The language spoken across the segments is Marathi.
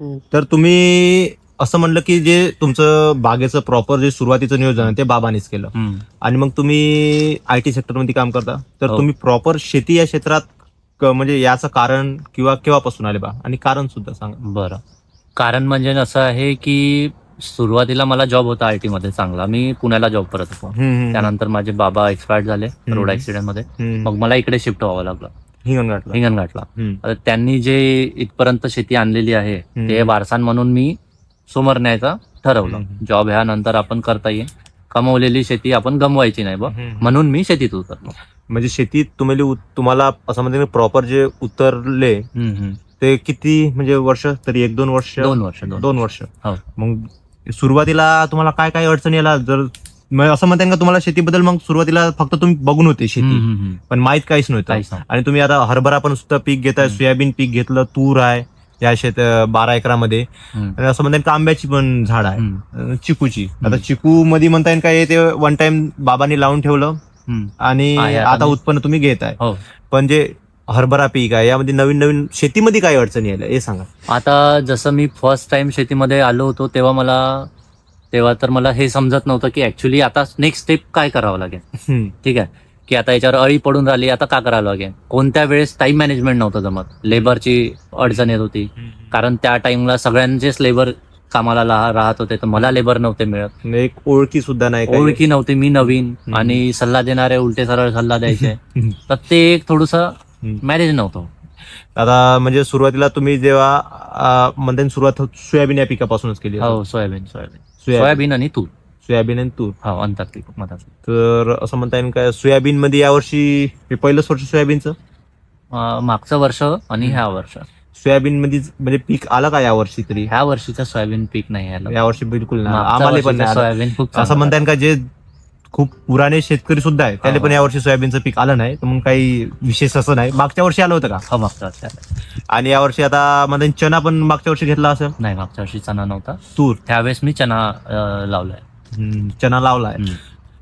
हं. तर तुम्ही असं म्हणलं की जे तुमचं बागेचं प्रॉपर जे सुरुवातीचं नियोजन आहे ते बाबांनीच केलं आणि मग तुम्ही आयटी सेक्टरमध्ये काम करता, तर हो. तुम्ही प्रॉपर शेती या क्षेत्रात म्हणजे याचं कारण किंवा केव्हापासून आले बा आणि कारण सुद्धा सांगा. बरं. कारण म्हणजे असं आहे, की सुरुवातीला मला जॉब होता आय-टीमध्ये चांगला. मी पुण्याला जॉब करत होतो. त्यानंतर माझे बाबा एक्सपायर्ड झाले रोड ॲक्सिडेंटमध्ये. मग मला इकडे शिफ्ट व्हावं लागलं हिंगणघाटला. हिंगणघाटला. आता त्यांनी जे इथपर्यंत शेती आणलेली आहे, ते वारसान म्हणून मी समोर न्यायचं ठरवलं. जॉब ह्यानंतर आपण करता येईल. कमवलेली शेती आपण गमवायची नाही म्हणून मी शेतीत उतरलो. म्हणजे शेतीत तुम्हाला असं म्हणजे प्रॉपर जे उतरले ते किती म्हणजे वर्ष तरी 1-2 वर्ष? 2 वर्ष. 2 वर्ष. हो. मग सुरुवातीला तुम्हाला काय काय अडचणी आला? जर असं म्हणता येईल का तुम्हाला शेतीबद्दल मग सुरुवातीला फक्त तुम्ही बघून होते शेती, पण माहित काहीच नव्हतं आणि तुम्ही आता हरभरा पण सुद्धा पीक घेताय, सोयाबीन पीक घेतलं, तूर आहे या 12 एकरामध्ये आणि असं म्हणता येईल का आंब्याची पण झाड आहे, चिकूची. आता चिकू मध्ये म्हणता येईल का ते वन टाइम बाबांनी लावून ठेवलं आणि आता उत्पन्न तुम्ही घेताय. हो. पण जे हरभरा पीक आहे यामध्ये नवीन नवीन शेतीमध्ये काय अडचणी आल्या हे सांगा. आता जसं मी फर्स्ट टाइम शेतीमध्ये आलो होतो तेव्हा तर मला हे समजत नव्हतं की ऍक्च्युली आता नेक्स्ट स्टेप काय करावं लागेल. ठीक आहे, की आता याच्यावर अळी पडून राहिली, आता का करावं लागेल. कोणत्या वेळेस टाइम मॅनेजमेंट नव्हतं जमत, लेबरची अडचण येत होती. कारण त्या टाइमला सगळ्यांचेच लेबर कामाला राहत होते, तर मला लेबर नव्हते मिळत. एक ओळखी सुद्धा नाही, ओळखी नव्हती, मी नवीन आणि सल्ला देणारे उलटे सरळ सल्ला द्यायचे. तर ते एक थोडंसं मॅनेज नव्हतं. आता म्हणजे सुरुवातीला तुम्ही जेव्हा म्हणता सुरुवात सोयाबीन या पिकापासूनच केली. हो, सोयाबीन आणि तूर. सोयाबीन आणि तूर. हो, आंतरपीक मधात. तर असं म्हणता येईल का सोयाबीन मध्ये यावर्षी हे पहिलंच वर्ष सोयाबीनचं? मागचं वर्ष आणि ह्या वर्ष सोयाबीन मध्ये म्हणजे पीक आलं का यावर्षी तरी? ह्या वर्षीचं सोयाबीन पीक नाही आलं यावर्षी बिलकुल नाही. मागच्या आम्हाला पण वर्षीचं नाही आलं. सोयाबीन खूप असं म्हणता येईल का जे खूप पुराणे शेतकरी सुद्धा आहे त्याला पण यावर्षी सोयाबीनचं पीक आलं नाही, तर मग काही विशेष असं नाही. मागच्या वर्षी आलं होतं का? हो, मागच्या वर्षी आलं. आणि यावर्षी आता म्हणजे चना पण मागच्या वर्षी घेतला असेल? नाही, मागच्या वर्षी चना नव्हता. तूर. त्यावेळेस मी चना लावलाय. चना लावलाय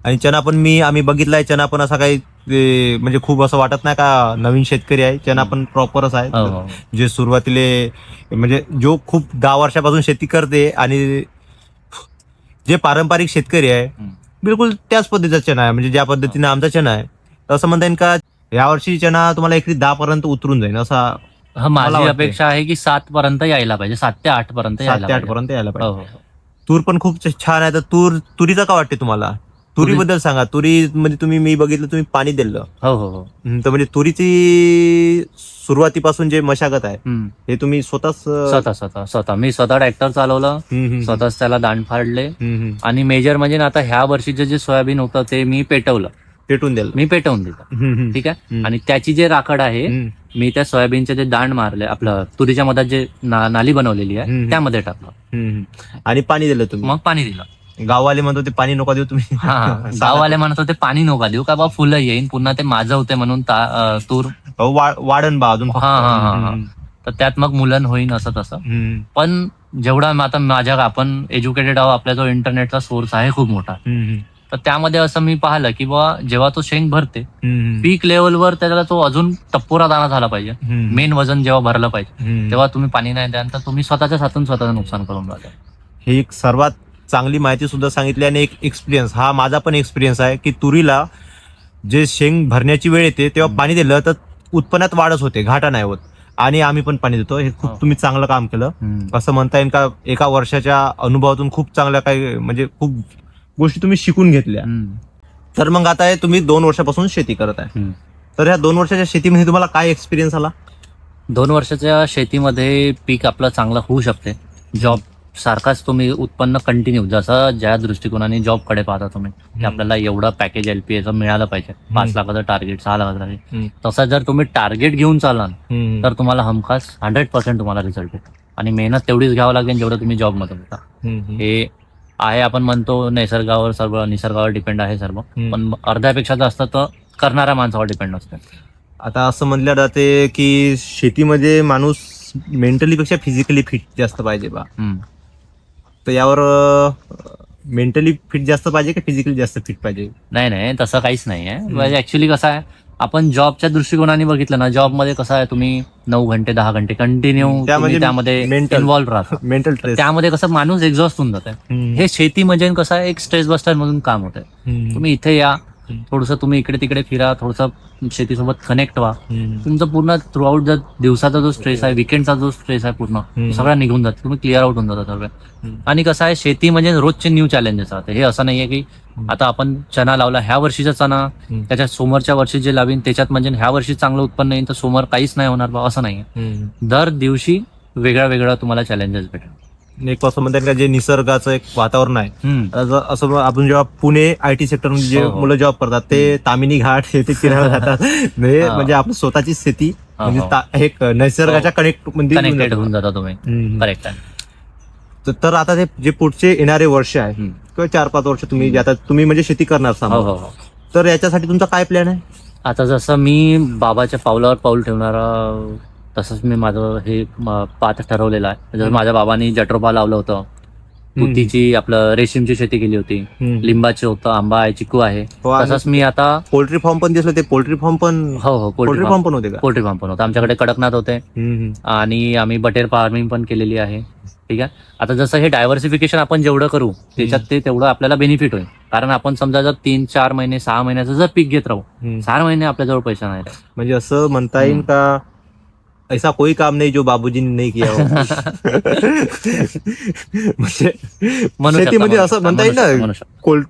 आणि चना पण आम्ही बघितलाय. चना पण असा काही म्हणजे खूप असं वाटत नाही का नवीन शेतकरी आहे. चना पण प्रॉपरच आहे. हो. जे सुरुवातीले म्हणजे जो खूप 10 वर्षापासून शेती करते आणि जे पारंपरिक शेतकरी आहे बिलकुल त्याच पद्धतीचा चना आहे. म्हणजे ज्या पद्धतीने आमचा चना आहे, तर असं म्हणता येईल का यावर्षी चना तुम्हाला एकरी 10 पर्यंत उतरून जाईल असा माझी वाटतंय. अपेक्षा आहे की 7 पर्यंत यायला पाहिजे, 7 ते 8 पर्यंत 7 ते 8 पर्यंत यायला हो, पाहिजे. हो. तूर पण खूप छान आहे. तर तुरीचं का वाटते तुम्हाला? तुरीबद्दल सांगा. तुरी म्हणजे मी बघितलं तुम्ही पाणी दिलं, हो. तर म्हणजे तुरीची सुरुवातीपासून जे मशागत आहे हे तुम्ही स्वतः मी ट्रॅक्टर चालवलं, स्वतःच त्याला दांड फाडले आणि मेजर म्हणजे आता ह्या वर्षीचं जे सोयाबीन होतं ते मी पेटवून दिलं. ठीक आहे, आणि त्याची जे राखड आहे मी त्या सोयाबीनचे जे दांड मारले, आपलं तुरीच्या मधात जे नाली बनवलेली आहे त्यामध्ये टाकलं आणि पाणी दिलं तुम्ही. मग पाणी दिलं. गाववाले म्हणतो ते पाणी नका देऊ तुम्ही. गाववाले म्हणत होते पाणी नका देऊ का बा, फुलं येईन पुन्हा ते माझं होते म्हणून तूर वाढन बा अजून. तर त्यात मग मुलन होईन असं तसं. पण जेवढा आता आपण एज्युकेटेड आहोत, आपला जो इंटरनेटचा सोर्स आहे खूप मोठा, तर त्यामध्ये असं मी पाहिलं की बा जेव्हा तो शेंग भरते पीक लेवलवर त्याला तो अजून टप्पोरा दाना झाला पाहिजे. मेन वजन जेव्हा भरलं पाहिजे तेव्हा तुम्ही पाणी नाही द्याल तर तुम्ही स्वतःच्या हातून स्वतःचं नुकसान करून राहिले. ही एक सर्वात चांगली माहिती सुद्धा सांगितली आणि एक एक्सपिरियन्स, हा माझा पण एक्सपिरियन्स आहे की तुरीला जे शेंग भरण्याची वेळ येते तेव्हा पाणी दिलं तर उत्पन्नात वाढच होते, घाटा नाही होत. आणि आम्ही पण पाणी देतो. हे खूप तुम्ही चांगलं काम केलं. असं म्हणता येईल का एका वर्षाच्या अनुभवातून खूप चांगल्या काही म्हणजे खूप गोष्टी तुम्ही शिकून घेतल्या. तर मग आता तुम्ही 2 वर्षापासून शेती करत आहे, तर ह्या 2 वर्षाच्या शेतीमध्ये तुम्हाला काय एक्सपिरियन्स आला? 2 वर्षाच्या शेतीमध्ये पीक आपलं चांगलं होऊ शकते. जॉब सारखाच तुम्ही उत्पन्न कंटिन्यू, जसं ज्या दृष्टिकोनाने जॉबकडे पाहता तुम्ही की आपल्याला एवढं पॅकेज LPAचं मिळालं पाहिजे, 5 लाखाचं टार्गेट, 6 लाखाचं टार्गेट, तसं जर तुम्ही टार्गेट घेऊन चालाल तर तुम्हाला हमखास 100% तुम्हाला रिझल्ट येतो. आणि मेहनत तेवढीच घ्यावं लागेल जेवढं तुम्ही जॉबमध्ये होता. हे आहे, आपण म्हणतो निसर्गावर डिपेंड आहे सर्व, पण अर्ध्यापेक्षा जास्त तर करणाऱ्या माणसावर डिपेंड असते. आता असं म्हणलं जाते की शेतीमध्ये माणूस मेंटली पेक्षा फिजिकली फिट जास्त पाहिजे बा, तर यावर मेंटली फिट जास्त पाहिजे की फिजिकली जास्त फिट पाहिजे? नाही, तसं काहीच नाही आहे. ऍक्च्युली कसं आहे, आपण जॉबच्या दृष्टिकोनाने बघितलं ना, जॉबमध्ये कसं आहे, तुम्ही 9 घंटे 10 घंटे कंटिन्यू त्यामध्ये mental- इन्व्हॉल्व्ह राहता. Mental stress. त्यामध्ये कसं माणूस एक्झॉस्ट होऊन जाते. हे शेती म्हणजे कसं आहे, एक स्ट्रेस बस्टर म्हणून काम होतंय. तुम्ही इथे या, थोडंसं तुम्ही इकडे तिकडे फिरा, थोडंसं शेतीसोबत कनेक्ट व्हा. तुमचं पूर्ण थ्रू आउट जर दिवसाचा जो स्ट्रेस आहे, विकेंडचा जो स्ट्रेस आहे, पूर्ण तो सगळा निघून जातो. तुम्ही क्लिअर आउट होऊन जाता सर्व. आणि कसं आहे, शेती म्हणजे रोजचे न्यू चॅलेंजेस आहेत. हे असं नाहीये की आता आपण चणा लावला, ह्या वर्षीचा चणा त्याच्या समोरच्या वर्षी जे लावीन त्याच्यात म्हणजे ह्या वर्षी चांगलं उत्पन्न येईल तर समोर काहीच नाही होणार बा, असं नाहीये. दर दिवशी वेगळा वेगळा तुम्हाला चॅलेंजेस भेटेल. एक असं म्हणतात का जे निसर्गाचं एक वातावरण आहे. असं आपण जेव्हा पुणे IT सेक्टर मध्ये जे मुलं जॉब करतात ते तामिनी घाट हे ते फिरायला जातात. म्हणजे आपली स्वतःची शेती म्हणजे एक निसर्गाच्या कनेक्टेड होऊन जाता तुम्ही. करेक्ट आहे. तर आता ते जे पुढचे येणारे वर्ष आहे किंवा 4-5 वर्ष तुम्ही आता तुम्ही म्हणजे शेती करणार समजा, तर याच्यासाठी तुमचा काय प्लॅन आहे? आता जसं मी बाबाच्या पावलावर पाऊल ठेवणारा तसंच मी माझं हे पाथ ठरवलेलं आहे. जसं माझ्या बाबांनी जट्रोपा लावलं होतं, तुतीची आपलं रेशीमची शेती केली होती, लिंबाचे होतं, आंबा आहे, चिकू आहे. तसंच मी आता पोल्ट्री फार्म पण दिसलं, ते पोल्ट्री फार्म पण पोल्ट्री फार्म पण होते का? पोल्ट्री फार्म पण होतं आमच्याकडे, कडकनाथ होते आणि आम्ही बटेर फार्मिंग पण केलेली आहे. ठीक आहे. आता जसं हे डायव्हर्सिफिकेशन आपण जेवढं करू त्याच्यात ते तेवढं आपल्याला बेनिफिट होईल. कारण आपण समजा जर 3-4 महिने 6 महिन्याचं जर पीक घेत राहू, 4 महिने आपल्याजवळ पैसा नाही. म्हणजे असं म्हणता येईल का ऐसा कोई काम नाही जो बाबूजी ने नहीं किया हो. म्हणजे शेतीमध्ये असं म्हणता येईल ना,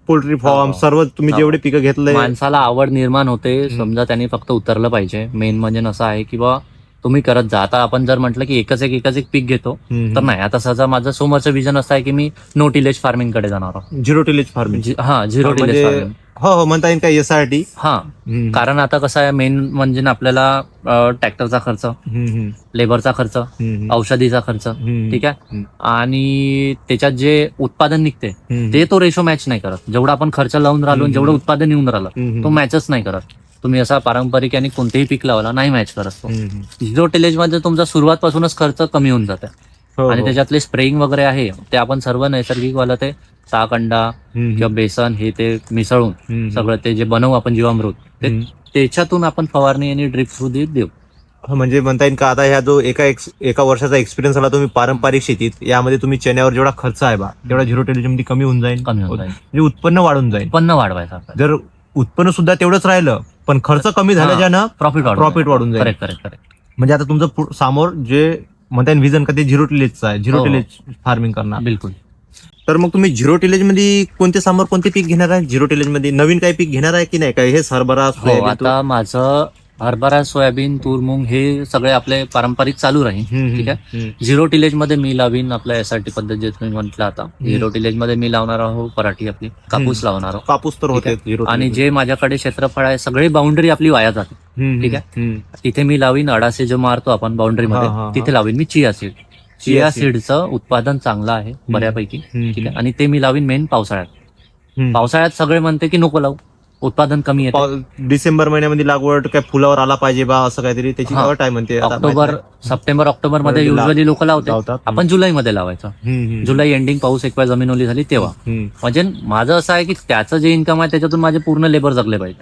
पोल्ट्री फार्म सर्व तुम्ही जेवढे पिकं घेतलंय. माणसाला आवड निर्माण होते. समजा त्यांनी फक्त उतरलं पाहिजे. मेन म्हणजे असं आहे की बा तुम्ही करत जा. आता आपण जर म्हटलं की एकच एक पीक घेतो तर नाही. आता सहजा माझं समोरचं विजन असं आहे की मी नो टिलेज फार्मिंग कडे जाणार आहोत. Zero tillage farming. Zero tillage farming. हो म्हणता येईल का SRT. कारण आता कसं आहे, मेन म्हणजे आपल्याला ट्रॅक्टरचा खर्च, लेबरचा खर्च, औषधीचा खर्च, ठीक आहे, आणि त्याच्यात जे उत्पादन निघते ते तो रेशो मॅच नाही करत. जेवढा आपण खर्च लावून राहिलो जेवढं उत्पादन येऊन राहिलं तो मॅचच नाही करत. तुम्ही असा पारंपरिक आणि कोणतेही पीक लावला नाही मॅच करत तो. झिरो टिलेज मध्ये तुमचा सुरुवातपासूनच खर्च कमी होऊन जाते. आणि त्याच्यातले स्प्रेइंग वगैरे आहे ते आपण सर्व नैसर्गिक वाला ते ताक, अंडा किंवा बेसन हे ते मिसळून सगळं ते जे बनवू आपण जीवामृत, त्याच्यातून आपण फवारणी आणि ड्रिप थ्रू देऊ. म्हणजे म्हणता येईल का आता ह्या जो एका वर्षाचा एक्सपिरियन्स आला तुम्ही पारंपरिक शेतीत, यामध्ये तुम्ही चण्यावर जेवढा खर्च आहे बा तेवढा झिरो टिलेज मध्ये कमी होऊन जाईल. म्हणजे उत्पन्न वाढून जाईल. उत्पन्न वाढवायचं. जर उत्पन्न सुद्धा तेवढंच राहिलं पण खर्च कमी झाल्याच्यानं प्रॉफिट वाढून जाईल. करेक्ट. म्हणजे आता तुमचं समोर जे म्हणता येईल विजन का ते झिरो टिलेजचं आहे, झिरो टिलेज फार्मिंग करणार. बिलकुल. तर मग तुम्ही झिरो टिलेज मध्ये कोणते पीक घेणार आहे? झिरो टिलेज मध्ये नवीन काही पीक घेणार आहे की नाही? काय हे हरभरा, सोयाबीन? आता माझं हरभरा, सोयाबीन, तूर, मूग हे सगळे आपले पारंपरिक चालू राहील. ठीक आहे. झिरो टिलेज मध्ये मी लावीन आपल्या SRT पद्धत जे तुम्ही म्हटलं. आता झिरो टिलेज मध्ये मी लावणार आहोत पराठी, आपली कापूस लावणार आहोत. कापूस तर होते. आणि जे माझ्याकडे क्षेत्रफळ आहे सगळे बाउंड्री आपली वाया जाते. ठीक आहे. तिथे मी लावीन अडासे जो मारतो आपण बाउंड्री मध्ये, तिथे लावीन मी चिया सीड. चिया सीडचं उत्पादन चांगलं आहे बऱ्यापैकी. ठीक आहे. आणि ते मी लावीन मेन पावसाळ्यात. पावसाळ्यात सगळे म्हणते की नको लावू, उत्पादन कमी येते. डिसेंबर महिन्यामध्ये लागवड काय फुलावर आला पाहिजे बा असं काहीतरी त्याची अट आहे म्हणते. सप्टेंबर ऑक्टोबर मध्ये युजली लोक लावतात. आपण जुलैमध्ये लावायचं. जुलै एंडिंग पाऊस एक वेळ जमीन ओली झाली तेव्हा. म्हणजे माझं असं आहे की त्याचं जे इन्कम आहे त्याच्यातून माझे पूर्ण लेबर जगले पाहिजे.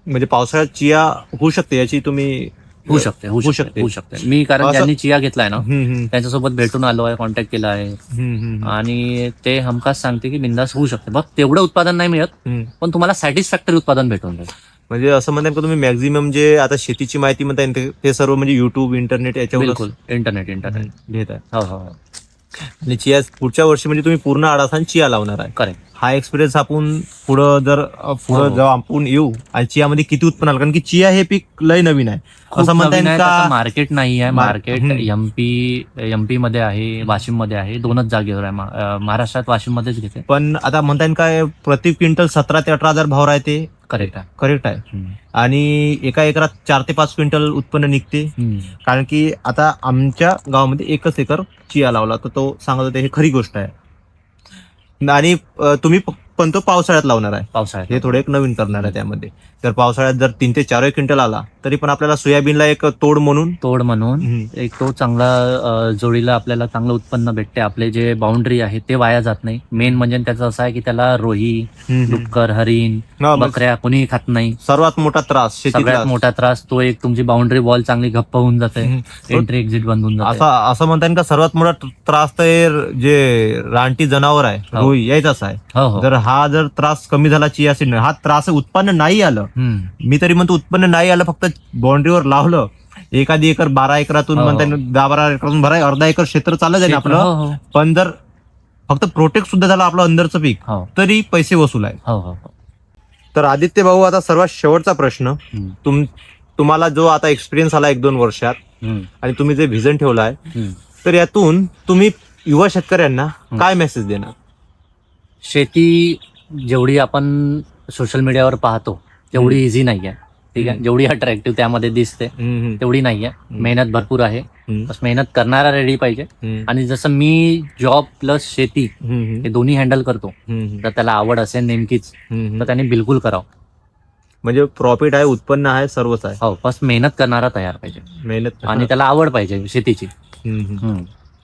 म्हणजे पावसाळ्यात चिया होऊ शकते याची तुम्ही होऊ शकते. मी कारण ज्यांनी चिया घेतलाय ना त्यांच्यासोबत भेटून आलो आहे, कॉन्टॅक्ट केला आहे आणि ते हमखास सांगते की बिंदास होऊ शकते. बघ तेवढं उत्पादन नाही मिळत पण तुम्हाला सॅटिस्फॅक्टरी उत्पादन भेटून जाईल. म्हणजे असं म्हणतात का तुम्ही मॅक्झिमम जे आता शेतीची माहिती म्हणता येईल ते सर्व म्हणजे युट्यूब, इंटरनेट याच्यावर? बिलकुल इंटरनेट घेत आहे. हो. आणि चिया पुढच्या वर्षी म्हणजे तुम्ही पूर्ण आडासा चिया लावणार आहे. करेक्ट. हा एक्सपिरियन्स आपण पुढं जेव्हा आपण येऊ आणि चियामध्ये किती उत्पन्न आलं, कारण की चिया हे पीक लय नवीन आहे असं म्हणता येईल का? मार्केट नाही आहे. मार्केट एमपी मध्ये आहे, वाशिम मध्ये आहे. 2च जागेवर आहे. महाराष्ट्रात वाशिम मध्येच घेते. पण आता म्हणता येईल काय प्रति क्विंटल 17 ते 18,000 भाव राहते. करेक्ट आहे. आणि एका एकरात 4 ते 5 क्विंटल उत्पन्न निघते. कारण की आता आमच्या गावामध्ये 1 एकर चिया लावला तर तो सांगत होते, हे खरी गोष्ट आहे. आणि तुम्ही पण तो पावसाळ्यात लावणार आहे. पावसाळ्यात हे थोडं एक नवीन करणार आहे त्यामध्ये. तर पावसाळ्यात जर 3 ते 4 क्विंटल आला तरी पण आपल्याला सोयाबीनला एक तोड म्हणून तोड म्हणून एक तो चांगला जोडीला आपल्याला चांगलं उत्पन्न भेटते. आपले जे बाउंड्री आहे ते वाया जात नाही. मेन म्हणजे त्याचं असं आहे की त्याला रोही, डुक्कर, हरिण, बकऱ्या कोणीही खात नाही. सर्वात मोठा त्रास सगळ्यात मोठा त्रास तो एक तुमची बाउंड्री वॉल चांगली घप्प होऊन जाते, एंट्री एक्झिट बंद होऊन जाते. असं म्हणता येईल का सर्वात मोठा त्रास तर जे रानटी जनावर आहे रोही यायचाच आहे. जर हा जर त्रास कमी झाला चिया सीड हा त्रास उत्पन्न नाही आलं, मी तरी म्हणतो उत्पन्न नाही आलं, फक्त बाउंड्रीवर लावलं एखादी एकर 12 एकरातून म्हणता येईल 10-12 एकरातून भराय अर्धा एकर क्षेत्र चालत आहे आपलं. पण जर फक्त प्रोटेक्ट सुद्धा झालं आपलं अंदरचं पीक तरी पैसे वसूल आहे. तर आदित्य भाऊ, आता सर्वात शेवटचा प्रश्न, तुम्हाला जो आता एक्सपिरियन्स आला 1-2 वर्षात आणि तुम्ही जे व्हिजन ठेवलं आहे, तर यातून तुम्ही युवा शेतकऱ्यांना काय मेसेज देणार? शेती जेवढी आपण सोशल मीडियावर पाहतो तेवढी इझी नाही आहे. ठीक आहे, जेवढी अट्रॅक्टिव्ह त्यामध्ये दिसते तेवढी नाही आहे. मेहनत भरपूर आहे, बस मेहनत करणारा रेडी पाहिजे. आणि जसं मी जॉब प्लस शेती हे दोन्ही हँडल करतो, तर त्याला आवड असेल नेमकीच तर त्याने बिलकुल करावं. म्हणजे प्रॉफिट आहे, उत्पन्न आहे, सर्वच आहे. हो, बस मेहनत करणारा तयार पाहिजे, मेहनत आणि त्याला आवड पाहिजे शेतीची.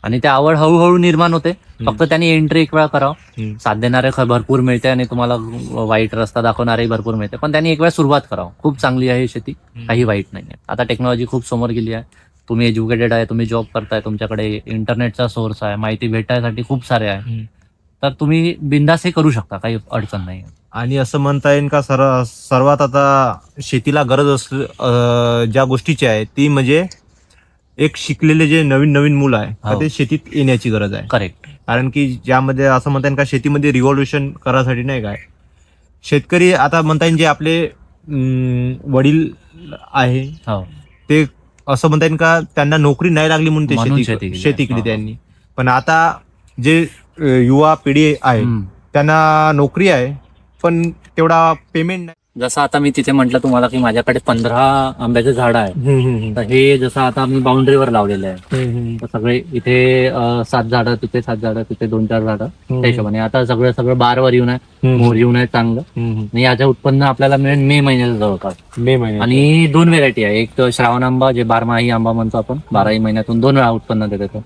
आणि त्या आवड हळूहळू निर्माण होते. फक्त त्यांनी एंट्री एक वेळा करावं. साथ देणारे भरपूर मिळते आणि तुम्हाला वाईट रस्ता दाखवणारे भरपूर मिळते, पण त्यांनी एक वेळा सुरुवात करावं. खूप चांगली आहे शेती, काही वाईट नाही आहे. आता टेक्नॉलॉजी खूप समोर गेली आहे. तुम्ही एज्युकेटेड आहे, तुम्ही जॉब करताय, तुमच्याकडे इंटरनेटचा सोर्स आहे, माहिती भेटायसाठी खूप सारे आहे, तर तुम्ही बिंदास हे करू शकता, काही अडचण नाही. आणि असं म्हणता येईल का सर्वात आता शेतीला गरज ज्या गोष्टीची आहे ती म्हणजे एक शिकलेले जे नवीन नवीन मुलं आहे ते शेतीत येण्याची गरज आहे. करेक्ट. कारण की ज्यामध्ये असं म्हणता येईल का शेतीमध्ये रिव्हॉल्युशन करायसाठी नाही काय, शेतकरी आता म्हणता येईल जे आपले वडील आहे ते असं म्हणता येईल का त्यांना नोकरी नाही लागली म्हणून ते शेती केली त्यांनी. पण आता जे युवा पिढी आहे त्यांना नोकरी आहे पण तेवढा पेमेंट नाही. जसं आता मी तिथे म्हटलं तुम्हाला की माझ्याकडे 15 आंब्याचे झाड आहे, तर हे जसं आता मी बाउंड्रीवर लावलेले आहे, तर सगळे इथे 7 झाडं, तिथे 7 झाडं, तिथे 2-4 झाडं, त्या हिशोबाने आता सगळं बारवर येऊन आहे, मोर येऊन आहे चांगलं. आणि याचं उत्पन्न आपल्याला मिळेल मे महिन्याच्या जवळपास. मे महिन्यात. आणि 2 व्हेरायटी आहे, एक तर श्रावण आंबा जे 12माही आंबा म्हणतो आपण, 12ही महिन्यातून 2 वेळा उत्पन्न देतो.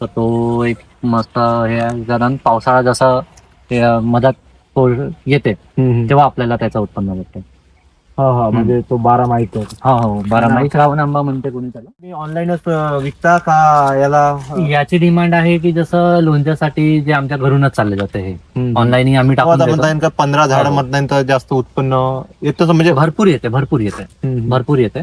तर तो एक मस्त हे आहे. कारण पावसाळा जसा मधात येते तेव्हा आपल्याला त्याचं उत्पन्न भेटते. म्हणजे तो 12माही. हो, 12माही श्रावण आंबा म्हणते कोणी त्याला. मी ऑनलाईनच विकता का याला? याची डिमांड आहे की जसं लोणच्यासाठी जे आमच्या घरूनच चालले जाते हे ऑनलाईन आम्ही टाकून देतो. 15 झाडं म्हणता जास्त उत्पन्न येतं, म्हणजे भरपूर येते.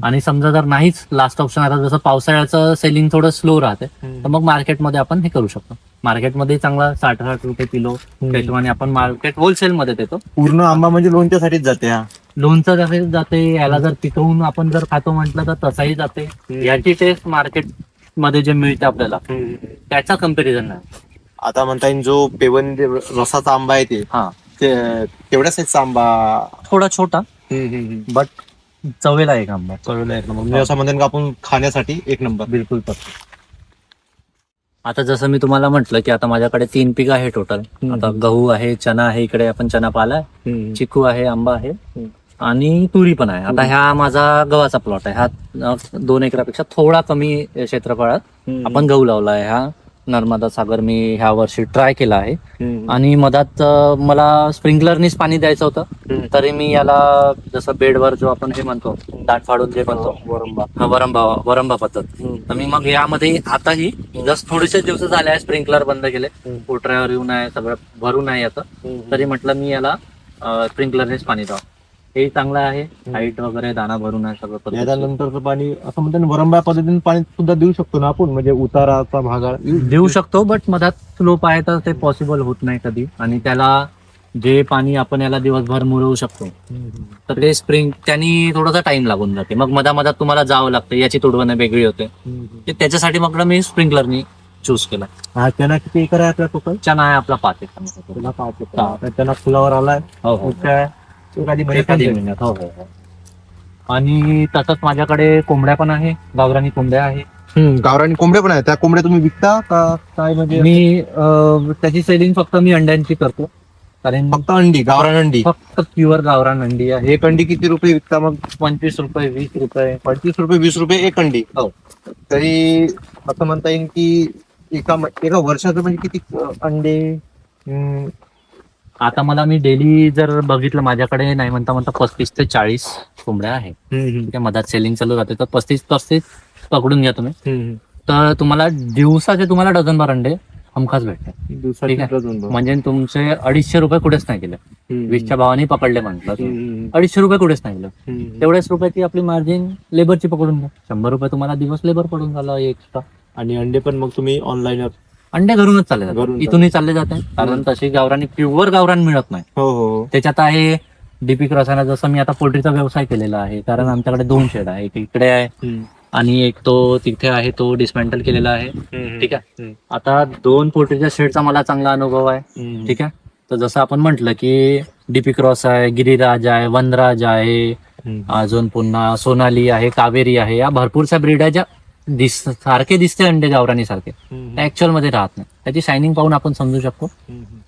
आणि समजा जर नाहीच लास्ट ऑप्शन, आता जसं पावसाळ्याचं सेलिंग थोडं स्लो राहते, तर मग मार्केटमध्ये आपण हे करू शकतो. मार्केटमध्ये चांगला 60-60 रुपये किलो त्याच्यामुळे आपण मार्केट होलसेल मध्ये देतो. पूर्ण आंबा म्हणजे लोणच्यासाठीच जाते. लोणचं जाते, याला जर पिकवून आपण जर खातो म्हटलं तर तसाही जाते. याची टेस्ट मार्केट मध्ये जे मिळते आपल्याला त्याचा कम्पॅरिझन नाही. आता म्हणता येईल जो पेवन रसाचा आंबा आहे ते तेवढ्या साईजचा आंबा, थोडा छोटा बट चवेला एक आंबा. म्हणजे असं म्हणता येईल का आपण खाण्यासाठी एक नंबर. बिलकुल परफेक्ट. आता जसं मी तुम्हाला म्हटलं की आता माझ्याकडे 3 पीक आहे टोटल. आता गहू आहे, चना आहे, इकडे आपण चना पाला, चिकू आहे, आंबा आहे आणि तुरी पण आहे. आता ह्या माझा गव्हाचा प्लॉट आहे. हा 2 एकरापेक्षा थोडा कमी क्षेत्रफळात आपण गहू लावला आहे. हा नर्मदा सागर मी ह्या वर्षी ट्राय केला आहे. आणि मधात मला स्प्रिंकलरनीच पाणी द्यायचं होतं, तरी मी याला जसं बेडवर जो आपण हे म्हणतो दाट फाडून जे म्हणतो वरंबा पद्धत, तर मी मग यामध्ये आताही जस्ट थोडेसे दिवस झाले आहे स्प्रिंकलर बंद केले. पोटऱ्यावर येऊन आहे, सगळं भरून आहे याचं, तरी म्हटलं मी याला स्प्रिंकलरनेच पाणी द्यावं. हे चांगलं आहे, हाईट वगैरे दाना भरून आहे सगळं. याच्यानंतरचं पाणी असं म्हणतात वरंबा पद्धतीने पाणी सुद्धा देऊ शकतो ना आपण, म्हणजे उताराचा भाग देऊ शकतो, बट मधात स्लोप आहे तर ते पॉसिबल होत नाही कधी. आणि त्याला जे पाणी आपण याला दिवसभर मुरवू शकतो तर ते स्प्रिंग त्यांनी थोडासा टाइम लागून जाते. मग मधात तुम्हाला जावं लागतं, याची तुडवणं वेगळी होते. त्याच्यासाठी मग मी स्प्रिंकलरनी चूज केला. हा चना किती एकर आहे आपला टोटल? चना आहे आपला 5 एकर. चना फुलावर आलाय. एखादी महिन्यात. हो. आणि तसंच माझ्याकडे कोंबड्या पण आहे, गावरानी कोंबड्या आहे. गावरानी कोंबड्या पण आहे. त्या कोंबड्या तुम्ही विकता का काय? म्हणजे मी त्याची सेलिंग फक्त मी अंड्यांची करतो. कारण फक्त अंडी, गावरान अंडी. फक्त प्युअर गावरान अंडी आहे. एक अंडी किती रुपये विकता मग? 25 रुपये, 20 रुपये. 25 रुपये, 20 रुपये एक अंडी. हो. तरी असं म्हणता येईल की एका वर्षाचं म्हणजे किती अंडे? आता मला मी डेली जर बघितलं माझ्याकडे नाही म्हणता 35 ते 40 कोंबड्या आहे. ठीक आहे, मधात सेलिंग चालू राहते तर 35 पकडून घ्या तुम्ही. तर तुम्हाला दिवसाचे तुम्हाला डझनभर अंडे हमखास भेटते. ठीक आहे. म्हणजे तुमचे 250 रुपये कुठेच नाही गेले. 20च्या भावाने पकडले म्हटलं 250 रुपये कुठेच नाही गेलं. तेवढ्याच रुपयाची आपली मार्जिन लेबरची पकडून घ्या. 100 रुपये तुम्हाला दिवस लेबर पडून झालं एक्स्ट्रा. आणि अंडे पण मग तुम्ही ऑनलाईन? अंडे घरूनच चालले जातात, घरून इथूनही चालले जाते. कारण तशी गावरानी प्युअर गावरान मिळत नाही. हो. त्याच्यात आहे डीपी क्रॉसाना. जसं मी आता पोल्ट्रीचा व्यवसाय केलेला आहे, कारण आमच्याकडे 2 शेड आहे. एक इकडे आहे आणि एक तो तिथे आहे, तो डिस्मॅन्टल केलेला आहे. ठीक आहे. आता 2 पोल्ट्रीच्या शेडचा मला चांगला अनुभव आहे. ठीक आहे. तर जसं आपण म्हटलं की डीपी क्रॉस आहे, गिरिराज आहे, वनराज आहे, अजून पुन्हा सोनाली आहे, कावेरी आहे. या भरपूरशा ब्रीड आहे ज्या सारखे दिसते अंडे गावरानी सारखे, ऍक्च्युअल मध्ये राहत नाही. त्याची शायनिंग पाहून आपण समजू शकतो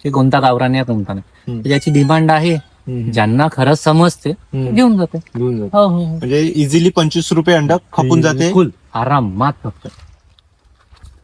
की कोणता गावरानी आहे कोणता नाही. ज्याची डिमांड आहे, ज्यांना खरंच समजते घेऊन जाते. म्हणजे इझिली 25 रुपये अंडा खपून जाते. बिलकुल आरामात फक्त.